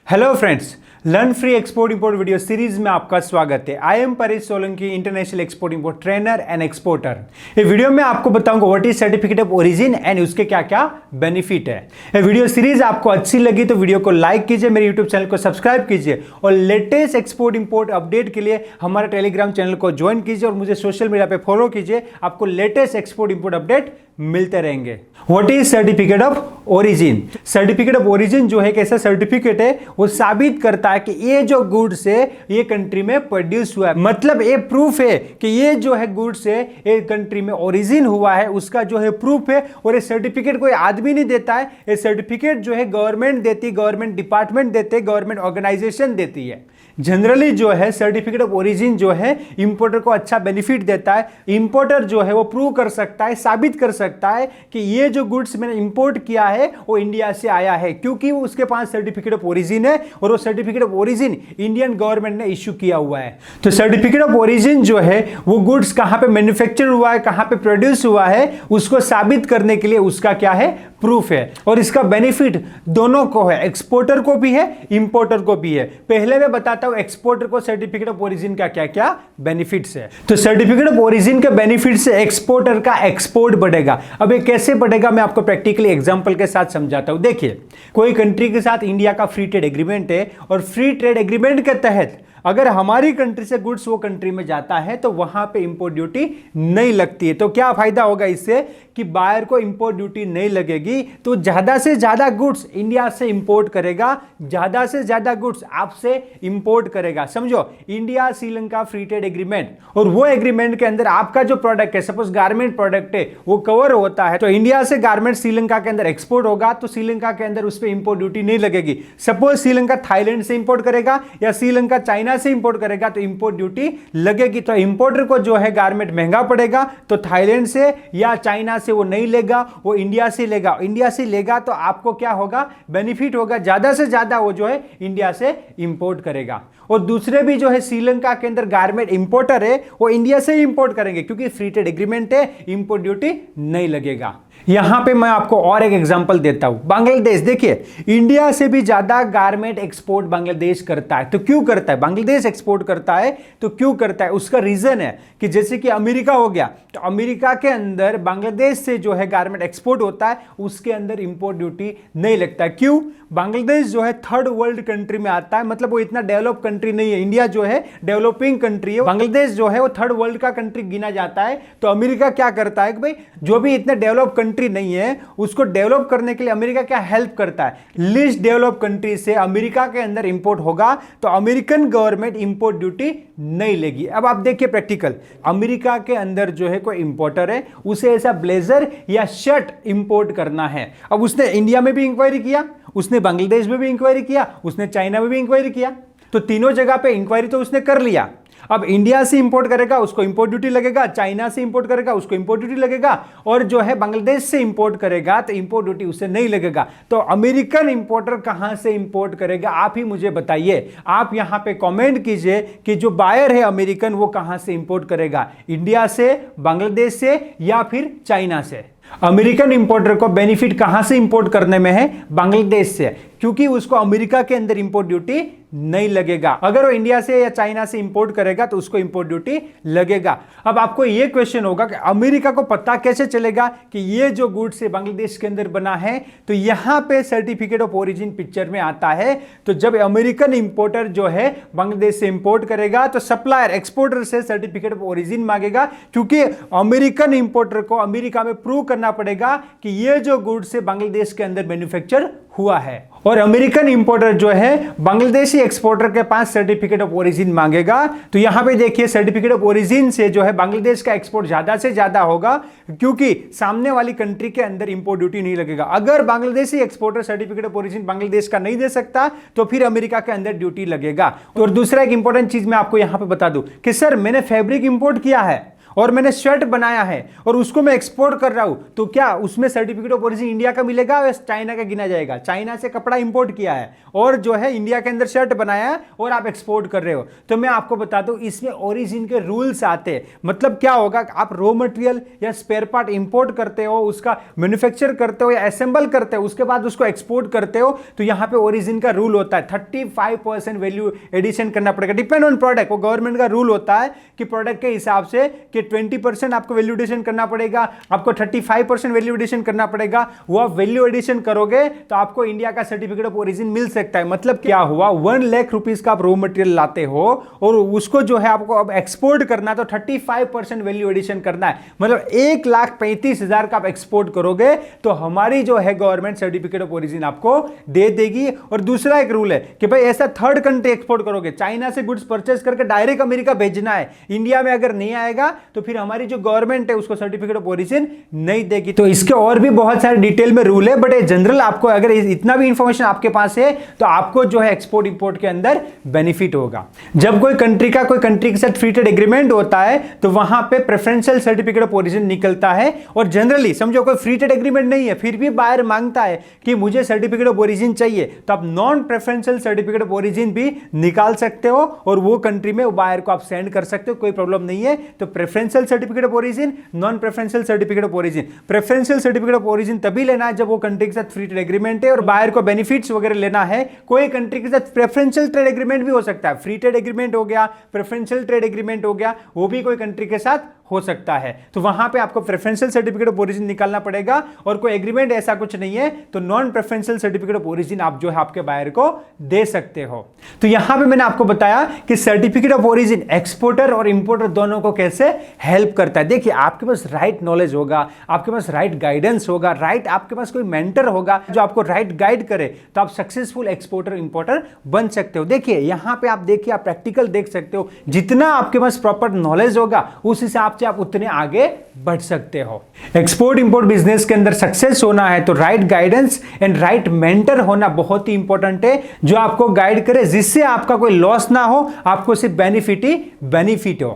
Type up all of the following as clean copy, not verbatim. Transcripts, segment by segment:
Hello friends, learn free export import video series में आपका स्वागत है। I am Paresh Solanki, international export import trainer and exporter. ये video में आपको बताऊंगा what is certificate of origin and उसके क्या क्या बेनिफिट है। ये वीडियो सीरीज आपको अच्छी लगी तो वीडियो को लाइक कीजिए, मेरे यूट्यूब चैनल को सब्सक्राइब कीजिए और लेटेस्ट एक्सपोर्ट इंपोर्ट अपडेट के लिए हमारे टेलीग्राम चैनल को ज्वाइन कीजिए और मुझे सोशल मीडिया पे फॉलो कीजिए। आपको लेटेस्ट एक्सपोर्ट इंपोर्ट अपडेट मिलते रहेंगे। What is certificate of origin? Certificate of origin जो है एक ऐसा सर्टिफिकेट है वो साबित करता है कि ये जो गुड्स है ये कंट्री में प्रोड्यूस हुआ है। मतलब ये प्रूफ है कि ये जो है गुड्स है ये कंट्री में ओरिजिन हुआ है, उसका जो है प्रूफ है। और ये सर्टिफिकेट कोई आदमी नहीं देता है, ये सर्टिफिकेट जो है गवर्नमेंट देती है, गवर्नमेंट डिपार्टमेंट देते हैं, गवर्नमेंट ऑर्गेनाइजेशन देती है। जनरली जो है सर्टिफिकेट ऑफ ओरिजिन जो है इंपोर्टर को अच्छा बेनिफिट देता है। इंपोर्टर जो है वो प्रूव कर सकता है, साबित कर सकता है कि ये जो गुड्स मैंने इंपोर्ट किया है वो इंडिया से आया है, क्योंकि उसके पास सर्टिफिकेट ऑफ ओरिजिन है और वो certificate of origin Indian government ने इश्यू किया हुआ है। तो सर्टिफिकेट ऑफ ओरिजिन जो है वो गुड्स कहां पे मैन्युफैक्चर हुआ है, कहां पे प्रोड्यूस हुआ है, उसको साबित करने के लिए उसका क्या है, प्रूफ है। और इसका बेनिफिट दोनों को है, एक्सपोर्टर को भी है, इंपोर्टर को भी है। पहले मैं बताता हूं एक्सपोर्टर को सर्टिफिकेट ऑफ ओरिजिन का क्या क्या बेनिफिट्स है। तो सर्टिफिकेट ऑफ ओरिजिन के बेनिफिट से एक्सपोर्टर का एक्सपोर्ट बढ़ेगा। अब ये कैसे बढ़ेगा मैं आपको प्रैक्टिकली एग्जांपल के साथ समझाता हूं। देखिए, कोई कंट्री के साथ इंडिया का फ्री ट्रेड एग्रीमेंट है और फ्री ट्रेड एग्रीमेंट के तहत अगर हमारी कंट्री से गुड्स वो कंट्री में जाता है तो वहां पे इंपोर्ट ड्यूटी नहीं लगती है। तो क्या फायदा होगा इससे कि बायर को इंपोर्ट ड्यूटी नहीं लगेगी, तो ज्यादा से ज्यादा गुड्स इंडिया से इंपोर्ट करेगा, ज्यादा से ज्यादा गुड्स आपसे इंपोर्ट करेगा। समझो, India Sri Lanka free trade agreement, और वो एग्रीमेंट के अंदर आपका जो प्रोडक्ट है, सपोज गारमेंट प्रोडक्ट है, वो कवर होता है। तो इंडिया से गारमेंट श्रीलंका के अंदर एक्सपोर्ट होगा तो श्रीलंका के अंदर उस पर इंपोर्ट ड्यूटी नहीं लगेगी। सपोज श्रीलंका थाईलैंड से इंपोर्ट करेगा या श्रीलंका चाइना से इंपोर्ट करेगा तो इंपोर्ट ड्यूटी लगेगी। तो इंपोर्टर को जो है गारमेंट महंगा पड़ेगा, तो थाईलैंड से या चाइना से वो नहीं लेगा, वो इंडिया से लेगा। इंडिया से लेगा तो आपको क्या होगा, बेनिफिट होगा, ज्यादा से ज्यादा वो जो है इंडिया से इंपोर्ट करेगा। और दूसरे भी जो है श्रीलंका के अंदर गारमेंट इंपोर्टर है वो इंडिया से ही इंपोर्ट करेंगे, क्योंकि फ्री ट्रेड एग्रीमेंट है, इंपोर्ट ड्यूटी नहीं लगेगा। यहां पे मैं आपको और एक एग्जांपल देता हूं। बांग्लादेश, देखिए, इंडिया से भी ज्यादा गारमेंट एक्सपोर्ट बांग्लादेश करता है। तो क्यों करता है? बांग्लादेश एक्सपोर्ट करता है तो क्यों करता है, उसका रीजन है कि जैसे कि अमेरिका हो गया, तो अमेरिका के अंदर बांग्लादेश से जो है गारमेंट एक्सपोर्ट होता है, उसके अंदर इंपोर्ट ड्यूटी नहीं लगता है। क्यों? बांग्लादेश जो है थर्ड वर्ल्ड कंट्री में आता है, मतलब वो इतना डेवलप कंट्री नहीं है। इंडिया जो है डेवलपिंग कंट्री है, बांग्लादेश जो है वो थर्ड वर्ल्ड का कंट्री गिना जाता है। तो अमेरिका क्या करता है कि भाई जो भी इतने डेवलप कंट्री नहीं है उसको डेवलप करने के लिए अमेरिका क्या हेल्प करता है, लीस्ट डेवलप कंट्री से अमेरिका के अंदर इंपोर्ट होगा तो अमेरिकन गवर्नमेंट इंपोर्ट ड्यूटी नहीं लेगी। अब आप देखिए प्रैक्टिकल, अमेरिका के अंदर जो है कोई इंपोर्टर है, उसे ऐसा ब्लेजर या शर्ट इंपोर्ट करना है। अब उसने इंडिया में भी इंक्वायरी किया, उसने बांग्लादेश में भी इंक्वायरी किया, उसने चाइना में भी इंक्वायरी किया, तो तीनों जगह पे इंक्वायरी तो उसने कर लिया। अब इंडिया से इंपोर्ट करेगा उसको इंपोर्ट ड्यूटी लगेगा, चाइना से इंपोर्ट करेगा उसको इंपोर्ट ड्यूटी लगेगा, और जो है बांग्लादेश से इंपोर्ट करेगा तो इंपोर्ट ड्यूटी उससे नहीं लगेगा। तो अमेरिकन इंपोर्टर कहां से इंपोर्ट करेगा, आप ही मुझे बताइए। आप यहां पे कमेंट कीजिए कि जो बायर है अमेरिकन वो कहां से इंपोर्ट करेगा, इंडिया से, बांग्लादेश से या फिर चाइना से। अमेरिकन इंपोर्टर को बेनिफिट कहां से इंपोर्ट करने में है, बांग्लादेश से, क्योंकि उसको अमेरिका के अंदर इंपोर्ट ड्यूटी नहीं लगेगा। अगर वो इंडिया से या चाइना से इंपोर्ट करेगा तो उसको इंपोर्ट ड्यूटी लगेगा। अब आपको यह क्वेश्चन होगा कि अमेरिका को पता कैसे चलेगा कि ये जो गुड्स है बांग्लादेश के अंदर बना है, तो यहां पे सर्टिफिकेट ऑफ ओरिजिन पिक्चर में आता है। तो जब अमेरिकन इंपोर्टर जो है बांग्लादेश से इंपोर्ट करेगा तो सप्लायर एक्सपोर्टर से सर्टिफिकेट ऑफ ओरिजिन मांगेगा, क्योंकि अमेरिकन इंपोर्टर को अमेरिका में प्रूव करना पड़ेगा कि ये जो गुड्स है बांग्लादेश के अंदर मैन्युफैक्चर हुआ है। और अमेरिकन इंपोर्टर जो है बांग्लादेशी एक्सपोर्टर के पास सर्टिफिकेट ऑफ ओरिजिन मांगेगा। तो यहां पे देखिए सर्टिफिकेट ऑफ ओरिजिन से जो है बांग्लादेश का एक्सपोर्ट ज्यादा से ज्यादा होगा, क्योंकि सामने वाली कंट्री के अंदर इंपोर्ट ड्यूटी नहीं लगेगा। अगर Bangladeshi exporter certificate of origin Bangladesh का नहीं दे सकता तो फिर अमेरिका के अंदर ड्यूटी लगेगा। और दूसरा एक इंपॉर्टेंट चीज मैं आपको यहां पर बता दूं कि सर मैंने फैब्रिक इंपोर्ट किया है और मैंने शर्ट बनाया है और उसको मैं एक्सपोर्ट कर रहा हूं, तो क्या उसमें सर्टिफिकेट ऑफ ओरिजिन इंडिया का मिलेगा या चाइना का गिना जाएगा? चाइना से कपड़ा इंपोर्ट किया है और जो है इंडिया के अंदर शर्ट बनाया है और आप एक्सपोर्ट कर रहे हो, तो मैं आपको बता दूं इसमें ओरिजिन के रूल्स आते हैं। मतलब क्या होगा, आप रॉ मटेरियल या स्पेयर पार्ट इंपोर्ट करते हो, उसका मैन्युफैक्चर करते हो या असेंबल करते हो, उसके बाद उसको एक्सपोर्ट करते हो, तो यहां पे ओरिजिन का रूल होता है 35% वैल्यू एडिशन करना पड़ेगा, डिपेंड ऑन प्रोडक्ट। वो गवर्नमेंट का रूल होता है कि प्रोडक्ट के हिसाब से कि 20% आपको वैल्यू एडिशन करना पड़ेगा, आपको 35% वैल्यू एडिशन करना पड़ेगा। वो आप वैल्यू एडिशन करोगे तो आपको इंडिया का सर्टिफिकेट ऑफ ओरिजिन मिल सकता है। मतलब क्या हुआ, 1 लाख रुपीस का आप रॉ मटेरियल लाते हो और उसको जो है आपको अब एक्सपोर्ट करना है, तो 35% वैल्यू एडिशन करना है। मतलब 1,35,000 का आप एक्सपोर्ट करोगे तो हमारी जो है गवर्नमेंट सर्टिफिकेट ऑफ ओरिजिन आपको दे देगी। और दूसरा एक रूल है कि भाई ऐसा थर्ड कंट्री एक्सपोर्ट करोगे, चाइना से गुड्स परचेस करके डायरेक्ट अमेरिका भेजना है, इंडिया में अगर नहीं आएगा तो फिर हमारी जो गवर्नमेंट है उसको सर्टिफिकेट ऑफ ओरिजिन नहीं देगी। तो इसके और भी बहुत सारे डिटेल में रूल है, बट जनरल आपको अगर इतना भी इंफॉर्मेशन आपके पास है तो आपको जो है एक्सपोर्ट इंपोर्ट के अंदर बेनिफिट होगा। जब कोई कंट्री के साथ फ्री ट्रेड एग्रीमेंट होता है तो वहां पे प्रेफरेंशियल सर्टिफिकेट ऑफ ओरिजिन निकलता है। और जनरली समझो कोई फ्री ट्रेड एग्रीमेंट नहीं है, फिर भी बायर मांगता है कि मुझे सर्टिफिकेट ऑफ ओरिजिन चाहिए, तो आप non preferential certificate of origin भी निकाल सकते हो और वो कंट्री में बायर को आप सेंड कर सकते हो, कोई प्रॉब्लम नहीं है। तो preferential certificate of origin, non preferential certificate of origin. Preferential certificate of origin तभी लेना है जब वो कंट्री के साथ फ्री ट्रेड एग्रीमेंट है और बायर को बेनिफिट्स वगैरह लेना है। कोई कंट्री के साथ प्रेफरेंशियल ट्रेड एग्रीमेंट भी हो सकता है, फ्री ट्रेड एग्रीमेंट हो गया, प्रेफरेंशियल ट्रेड एग्रीमेंट हो गया, वो भी कोई कंट्री के साथ हो सकता है। तो वहां पे आपको प्रेफरेंशियल सर्टिफिकेट ऑफ ओरिजिन निकालना पड़ेगा और कोई एग्रीमेंट ऐसा कुछ नहीं है तो non preferential certificate of origin आप जो है आपके बायर को दे सकते हो। तो यहां पे मैंने आपको बताया कि सर्टिफिकेट ऑफ ओरिजिन एक्सपोर्टर और इंपोर्टर दोनों को कैसे हेल्प करता है। देखिए, आपके पास राइट नॉलेज होगा, आपके पास राइट गाइडेंस होगा, राइट आपके पास कोई मेंटर होगा जो आपको राइट गाइड करे, तो आप सक्सेसफुल एक्सपोर्टर इंपोर्टर बन सकते हो। देखिए यहां पे आप देखिए, आप प्रैक्टिकल देख सकते हो, जितना आपके पास प्रॉपर नॉलेज होगा उस हिसाब से आप उतने आगे बढ़ सकते हो। एक्सपोर्ट इंपोर्ट बिजनेस के अंदर सक्सेस होना है तो right guidance and right mentor होना बहुत ही इंपॉर्टेंट है, जो आपको गाइड करे, जिससे आपका कोई लॉस ना हो, आपको सिर्फ बेनिफिट ही बेनिफिट हो।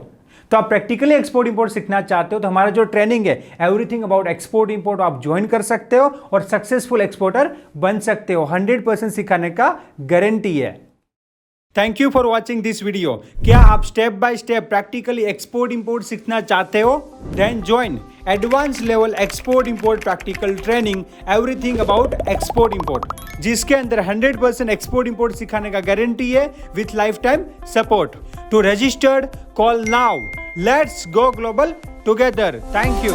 तो आप प्रैक्टिकली एक्सपोर्ट इंपोर्ट सीखना चाहते हो तो हमारा जो ट्रेनिंग है एवरीथिंग अबाउट एक्सपोर्ट इंपोर्ट आप ज्वाइन कर सकते हो और सक्सेसफुल एक्सपोर्टर बन सकते हो। 100% सिखाने का गारंटी है। Thank you for watching this video. क्या आप step by step practically export import सीखना चाहते हो? Then join advance level export import practical training everything about export import, जिसके अंदर 100% एक्सपोर्ट इंपोर्ट सिखाने का गारंटी है with life time support. To registered call now. Let's go global together. Thank you.